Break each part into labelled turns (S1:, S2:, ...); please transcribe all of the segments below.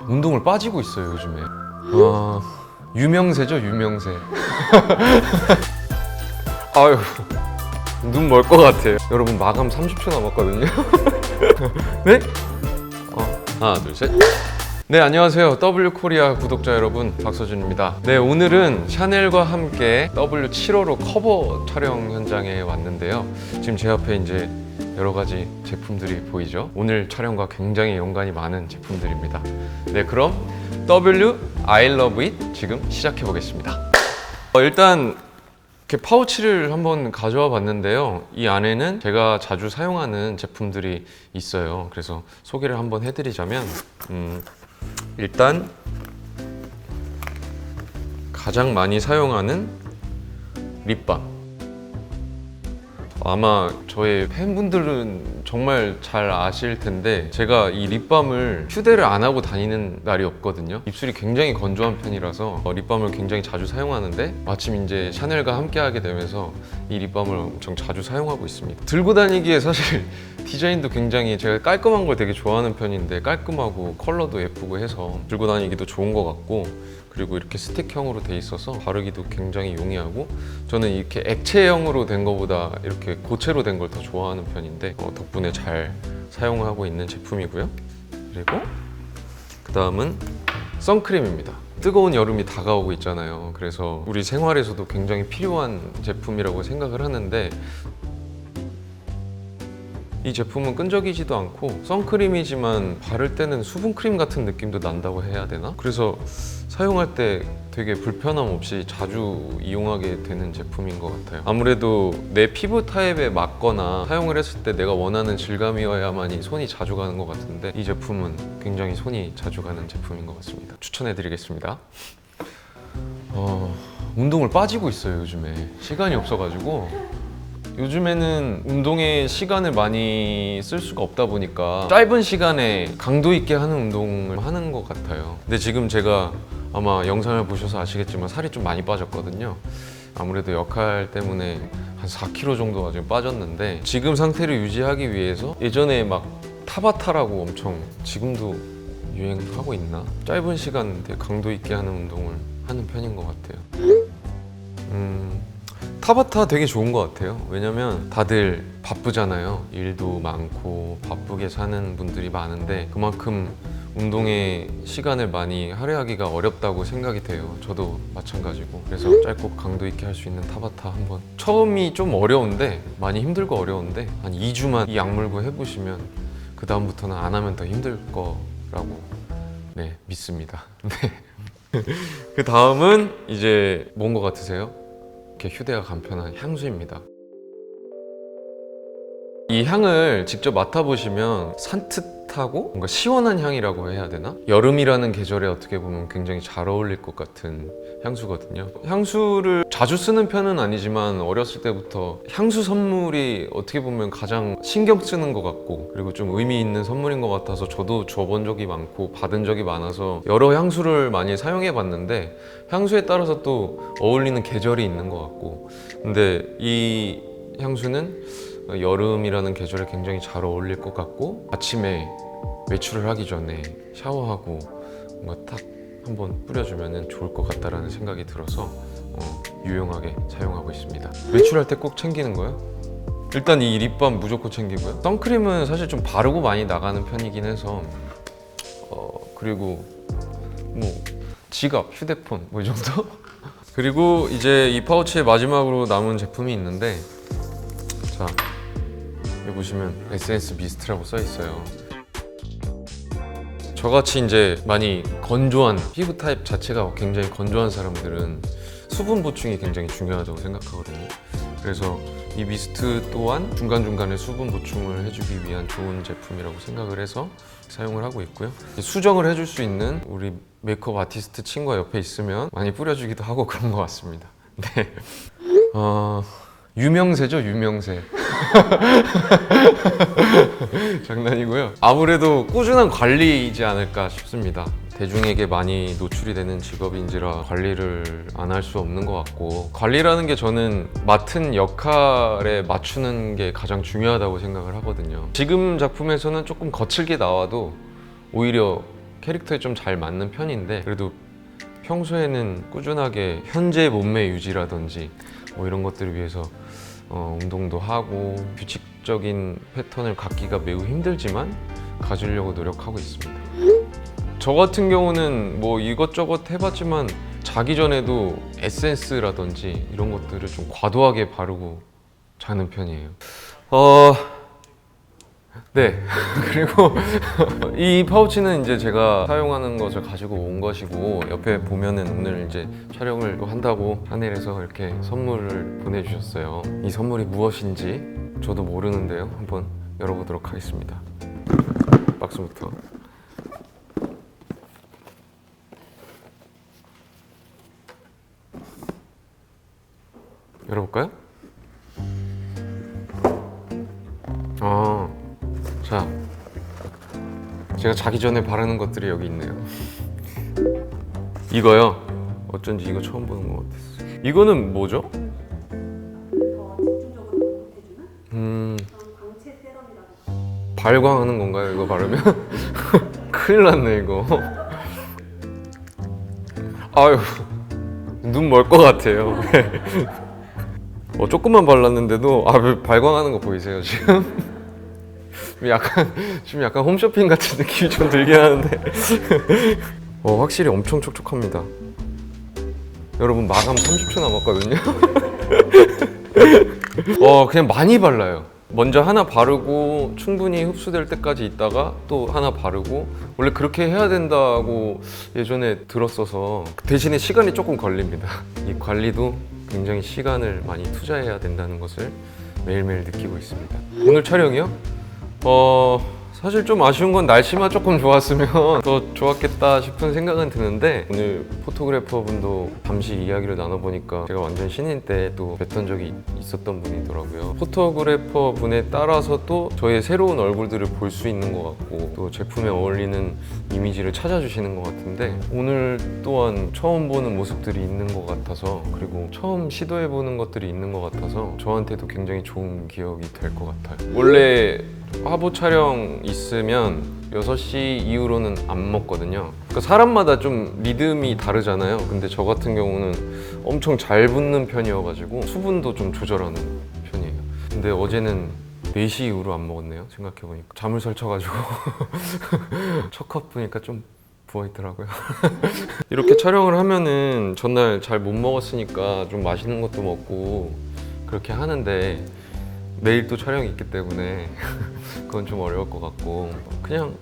S1: 운동을 빠지고 있어요 요즘에. 유명세죠, 유명세. 아유, 눈 멀 것 같아요. 여러분 마감 30초 남았거든요. 네? 하나 둘 셋. 네, 안녕하세요. W코리아 구독자 여러분, 박서준입니다. 네, 오늘은 샤넬과 함께 W7호로 커버 촬영 현장에 왔는데요. 지금 제 앞에 이제 여러 가지 제품들이 보이죠? 오늘 촬영과 굉장히 연관이 많은 제품들입니다. 네, 그럼 W I Love It 지금 시작해 보겠습니다. 일단 이렇게 파우치를 한번 가져와 봤는데요. 이 안에는 제가 자주 사용하는 제품들이 있어요. 그래서 소개를 한번 해드리자면 일단 가장 많이 사용하는 립밤. 아마 저의 팬분들은 정말 잘 아실 텐데 제가 이 립밤을 휴대를 안 하고 다니는 날이 없거든요. 입술이 굉장히 건조한 편이라서 립밤을 굉장히 자주 사용하는데 마침 이제 샤넬과 함께 하게 되면서 이 립밤을 엄청 자주 사용하고 있습니다. 들고 다니기에 사실 디자인도 굉장히 제가 깔끔한 걸 되게 좋아하는 편인데 깔끔하고 컬러도 예쁘고 해서 들고 다니기도 좋은 것 같고, 그리고 이렇게 스틱형으로 돼 있어서 바르기도 굉장히 용이하고, 저는 이렇게 액체형으로 된 것보다 이렇게 고체로 된 걸 더 좋아하는 편인데 덕분에 잘 사용하고 있는 제품이고요. 그리고 그 다음은 선크림입니다. 뜨거운 여름이 다가오고 있잖아요. 그래서 우리 생활에서도 굉장히 필요한 제품이라고 생각을 하는데, 이 제품은 끈적이지도 않고 선크림이지만 바를 때는 수분크림 같은 느낌도 난다고 해야 되나? 그래서 사용할 때 되게 불편함 없이 자주 이용하게 되는 제품인 것 같아요. 아무래도 내 피부 타입에 맞거나 사용을 했을 때 내가 원하는 질감이어야만이 손이 자주 가는 것 같은데 이 제품은 굉장히 손이 자주 가는 제품인 것 같습니다. 추천해드리겠습니다. 운동을 빠지고 있어요 요즘에. 시간이 없어가지고 요즘에는 운동에 시간을 많이 쓸 수가 없다 보니까 짧은 시간에 강도 있게 하는 운동을 하는 것 같아요. 근데 지금 제가 아마 영상을 보셔서 아시겠지만 살이 좀 많이 빠졌거든요. 아무래도 역할 때문에 한 4kg 정도가 지금 빠졌는데, 지금 상태를 유지하기 위해서 예전에 막 타바타라고 엄청, 지금도 유행하고 있나? 짧은 시간 되게 강도 있게 하는 운동을 하는 편인 것 같아요. 타바타 되게 좋은 것 같아요. 왜냐면 다들 바쁘잖아요. 일도 많고 바쁘게 사는 분들이 많은데 그만큼 운동에 시간을 많이 할애하기가 어렵다고 생각이 돼요. 저도 마찬가지고. 그래서 짧고 강도 있게 할 수 있는 타바타 한번. 처음이 좀 어려운데, 많이 힘들고 어려운데 한 2주만 이 약물고 해보시면 그 다음부터는 안 하면 더 힘들 거라고 믿습니다. 그 다음은 이제 뭔 것 같으세요? 이렇게 휴대가 간편한 향수입니다. 이 향을 직접 맡아보시면 산뜻하고 뭔가 시원한 향이라고 해야 되나? 여름이라는 계절에 어떻게 보면 굉장히 잘 어울릴 것 같은 향수거든요. 향수를 자주 쓰는 편은 아니지만 어렸을 때부터 향수 선물이 어떻게 보면 가장 신경 쓰는 것 같고, 그리고 좀 의미 있는 선물인 것 같아서 저도 줘본 적이 많고 받은 적이 많아서 여러 향수를 많이 사용해 봤는데 향수에 따라서 또 어울리는 계절이 있는 것 같고, 근데 이 향수는 여름이라는 계절에 굉장히 잘 어울릴 것 같고, 아침에 외출을 하기 전에 샤워하고 뭔가 탁 한번 뿌려주면 좋을 것 같다라는 생각이 들어서 유용하게 사용하고 있습니다. 외출할 때 꼭 챙기는 거요? 일단 이 립밤 무조건 챙기고요. 선크림은 사실 좀 바르고 많이 나가는 편이긴 해서 그리고 뭐 지갑, 휴대폰 뭐 이 정도? 그리고 이제 이 파우치의 마지막으로 남은 제품이 있는데, 자, 여기 보시면 에센스 미스트라고 써 있어요. 저같이 이제 많이 건조한 피부 타입 자체가 굉장히 건조한 사람들은 수분 보충이 굉장히 중요하다고 생각하거든요. 그래서 이 미스트 또한 중간중간에 수분 보충을 해주기 위한 좋은 제품이라고 생각을 해서 사용을 하고 있고요. 수정을 해줄 수 있는 우리 메이크업 아티스트 친구가 옆에 있으면 많이 뿌려주기도 하고 그런 것 같습니다. 네. 유명세죠, 유명세. 장난이고요. 아무래도 꾸준한 관리이지 않을까 싶습니다. 대중에게 많이 노출이 되는 직업인지라 관리를 안 할 수 없는 것 같고, 관리라는 게 저는 맡은 역할에 맞추는 게 가장 중요하다고 생각을 하거든요. 지금 작품에서는 조금 거칠게 나와도 오히려 캐릭터에 좀 잘 맞는 편인데, 그래도 평소에는 꾸준하게 현재 몸매 유지라든지 뭐 이런 것들을 위해서 운동도 하고 규칙적인 패턴을 갖기가 매우 힘들지만 가지려고 노력하고 있습니다. 저 같은 경우는 뭐 이것저것 해봤지만 자기 전에도 에센스라든지 이런 것들을 좀 과도하게 바르고 자는 편이에요. 네. 그리고 이 파우치는 이제 제가 사용하는 것을 가지고 온 것이고, 옆에 보면은 오늘 이제 촬영을 한다고 하늘에서 이렇게 선물을 보내주셨어요. 이 선물이 무엇인지 저도 모르는데요. 한번 열어보도록 하겠습니다. 박스부터. 열어볼까요? 자, 제가 자기 전에 바르는 것들이 여기 있네요. 이거요? 어쩐지 이거 처음 보는 것 같았어요. 이거는 뭐죠?
S2: 더 집중적으로 보태주는 광채 세럼이라고.
S1: 발광하는 건가요? 이거 바르면? 큰일 났네 이거. 아유, 눈 멀 것 같아요. 조금만 발랐는데도 발광하는 거 보이세요 지금? 지금 약간 홈쇼핑 같은 느낌이 좀 들긴 하는데 확실히 엄청 촉촉합니다. 여러분, 마감 30초 남았거든요. 그냥 많이 발라요. 먼저 하나 바르고 충분히 흡수될 때까지 있다가 또 하나 바르고, 원래 그렇게 해야 된다고 예전에 들었어서 대신에 시간이 조금 걸립니다. 이 관리도 굉장히 시간을 많이 투자해야 된다는 것을 매일매일 느끼고 있습니다. 오늘 촬영이요? 사실 좀 아쉬운 건 날씨만 조금 좋았으면 더 좋았겠다 싶은 생각은 드는데, 오늘 포토그래퍼 분도 잠시 이야기를 나눠보니까 제가 완전 신인 때 또 뵀던 적이 있었던 분이더라고요. 포토그래퍼 분에 따라서 또 저의 새로운 얼굴들을 볼 수 있는 것 같고, 또 제품에 어울리는 이미지를 찾아주시는 것 같은데, 오늘 또한 처음 보는 모습들이 있는 것 같아서, 그리고 처음 시도해보는 것들이 있는 것 같아서 저한테도 굉장히 좋은 기억이 될 것 같아요. 원래 화보 촬영 있으면 6시 이후로는 안 먹거든요. 그러니까 사람마다 좀 리듬이 다르잖아요. 근데 저 같은 경우는 엄청 잘 붙는 편이어가지고 수분도 좀 조절하는 편이에요. 근데 어제는 4시 이후로 안 먹었네요. 생각해보니까 잠을 설쳐가지고 첫 컵 보니까 좀 부어있더라고요. 이렇게 촬영을 하면은 전날 잘 못 먹었으니까 좀 맛있는 것도 먹고 그렇게 하는데, 내일 또 촬영이 있기 때문에 그건 좀 어려울 것 같고, 그냥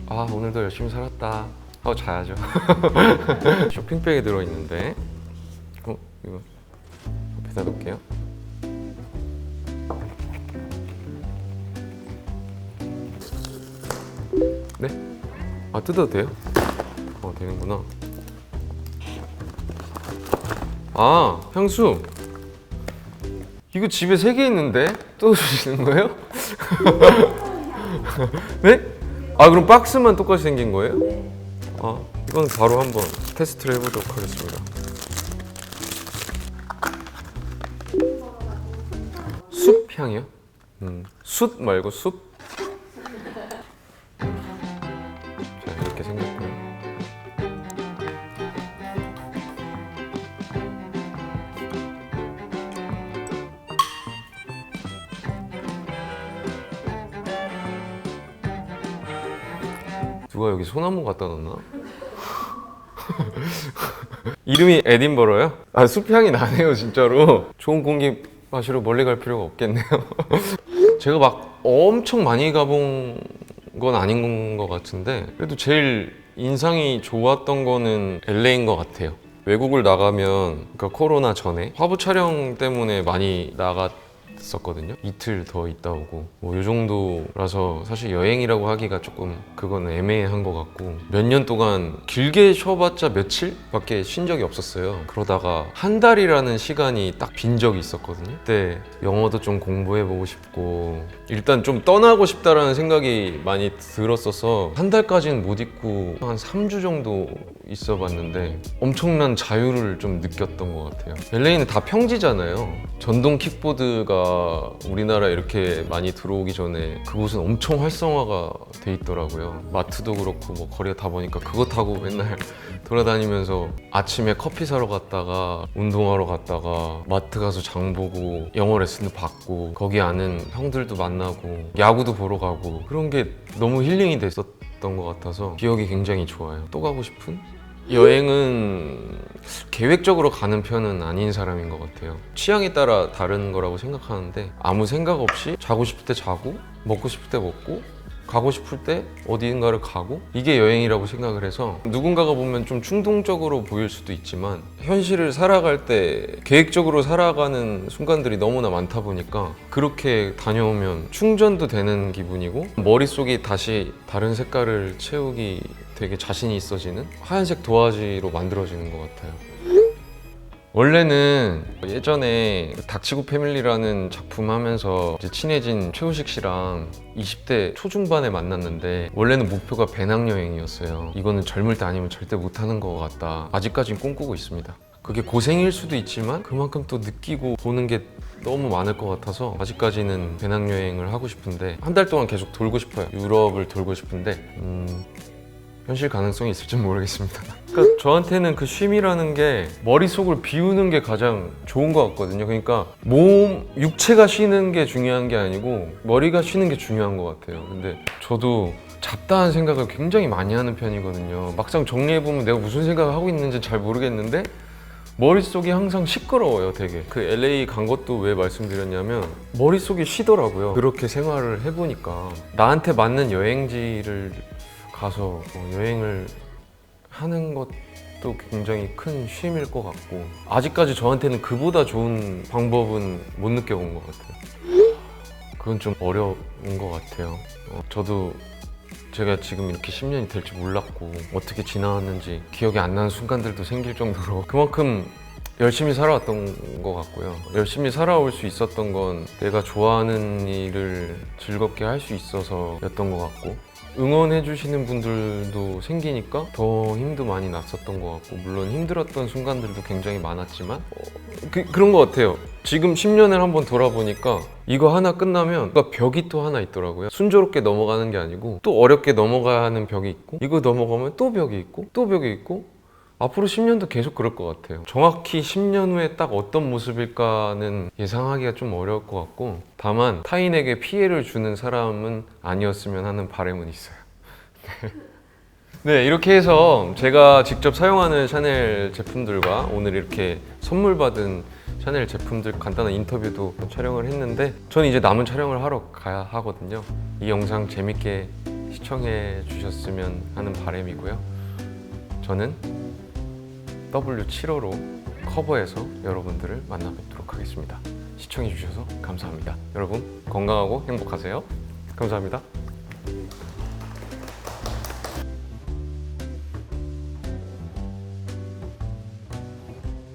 S1: 오늘도 열심히 살았다 하고 자야죠. 쇼핑백에 들어있는데 이거 옆에다 놓을게요. 네? 뜯어도 돼요? 되는구나. 향수! 이거 집에 3개 있는데 또 주시는 거예요? 네? 그럼 박스만 똑같이 생긴 거예요?
S2: 네.
S1: 이건 바로 한번 테스트를 해보도록 하겠습니다. 숲 향이요? 숯 말고 숲? 자, 이렇게 생겼고요. 누가 여기 소나무 갖다 놨나? 이름이 에딘버러요? 숲향이 나네요 진짜로. 좋은 공기 마시러 멀리 갈 필요가 없겠네요. 제가 막 엄청 많이 가본 건 아닌 것 같은데, 그래도 제일 인상이 좋았던 거는 LA인 것 같아요. 외국을 나가면, 그러니까 코로나 전에 화보 촬영 때문에 많이 있었거든요. 이틀 더 있다 오고 뭐 이 정도라서 사실 여행이라고 하기가 조금 그건 애매한 것 같고, 몇 년 동안 길게 쉬어봤자 며칠밖에 쉰 적이 없었어요. 그러다가 한 달이라는 시간이 딱 빈 적이 있었거든요. 그때 영어도 좀 공부해보고 싶고 일단 좀 떠나고 싶다라는 생각이 많이 들었어서 한 달까지는 못 있고 한 3주 정도 있어봤는데 엄청난 자유를 좀 느꼈던 것 같아요. LA는 다 평지잖아요. 전동 킥보드가 우리나라 이렇게 많이 들어오기 전에 그곳은 엄청 활성화가 돼 있더라고요. 마트도 그렇고 뭐 거리가 다 보니까 그거 타고 맨날 돌아다니면서 아침에 커피 사러 갔다가 운동하러 갔다가 마트 가서 장 보고 영어 레슨도 받고 거기 아는 형들도 만나고 야구도 보러 가고 그런 게 너무 힐링이 됐었던 것 같아서 기억이 굉장히 좋아요. 또 가고 싶은? 여행은 계획적으로 가는 편은 아닌 사람인 것 같아요. 취향에 따라 다른 거라고 생각하는데 아무 생각 없이 자고 싶을 때 자고 먹고 싶을 때 먹고 가고 싶을 때 어디인가를 가고, 이게 여행이라고 생각을 해서 누군가가 보면 좀 충동적으로 보일 수도 있지만 현실을 살아갈 때 계획적으로 살아가는 순간들이 너무나 많다 보니까 그렇게 다녀오면 충전도 되는 기분이고 머릿속이 다시 다른 색깔을 채우기 되게 자신이 있어지는 하얀색 도화지로 만들어지는 것 같아요. 원래는 예전에 닥치고 패밀리라는 작품 하면서 이제 친해진 최우식 씨랑 20대 초중반에 만났는데 원래는 목표가 배낭여행이었어요. 이거는 젊을 때 아니면 절대 못하는 것 같다. 아직까지는 꿈꾸고 있습니다. 그게 고생일 수도 있지만 그만큼 또 느끼고 보는 게 너무 많을 것 같아서 아직까지는 배낭여행을 하고 싶은데 한 달 동안 계속 돌고 싶어요. 유럽을 돌고 싶은데 현실 가능성이 있을지 모르겠습니다. 그러니까 저한테는 그 쉼이라는 게 머릿속을 비우는 게 가장 좋은 것 같거든요. 그러니까 몸, 육체가 쉬는 게 중요한 게 아니고 머리가 쉬는 게 중요한 것 같아요. 근데 저도 잡다한 생각을 굉장히 많이 하는 편이거든요. 막상 정리해보면 내가 무슨 생각을 하고 있는지 잘 모르겠는데 머릿속이 항상 시끄러워요, 되게. 그 LA 간 것도 왜 말씀드렸냐면 머릿속이 쉬더라고요. 그렇게 생활을 해보니까 나한테 맞는 여행지를 가서 여행을 하는 것도 굉장히 큰 쉼일 것 같고, 아직까지 저한테는 그보다 좋은 방법은 못 느껴본 것 같아요. 그건 좀 어려운 것 같아요. 저도 제가 지금 이렇게 10년이 될지 몰랐고 어떻게 지나왔는지 기억이 안 나는 순간들도 생길 정도로 그만큼 열심히 살아왔던 것 같고요. 열심히 살아올 수 있었던 건 내가 좋아하는 일을 즐겁게 할 수 있어서였던 것 같고, 응원해 주시는 분들도 생기니까 더 힘도 많이 났었던 것 같고, 물론 힘들었던 순간들도 굉장히 많았지만 그런 것 같아요. 지금 10년을 한번 돌아보니까 이거 하나 끝나면 벽이 또 하나 있더라고요. 순조롭게 넘어가는 게 아니고 또 어렵게 넘어가는 벽이 있고, 이거 넘어가면 또 벽이 있고 또 벽이 있고, 앞으로 10년도 계속 그럴 것 같아요. 정확히 10년 후에 딱 어떤 모습일까는 예상하기가 좀 어려울 것 같고, 다만 타인에게 피해를 주는 사람은 아니었으면 하는 바람은 있어요. 네, 이렇게 해서 제가 직접 사용하는 샤넬 제품들과 오늘 이렇게 선물 받은 샤넬 제품들 간단한 인터뷰도 촬영을 했는데, 저는 이제 남은 촬영을 하러 가야 하거든요. 이 영상 재밌게 시청해 주셨으면 하는 바람이고요. 저는 W75로 커버해서 여러분들을 만나뵙도록 하겠습니다. 시청해 주셔서 감사합니다. 여러분 건강하고 행복하세요. 감사합니다.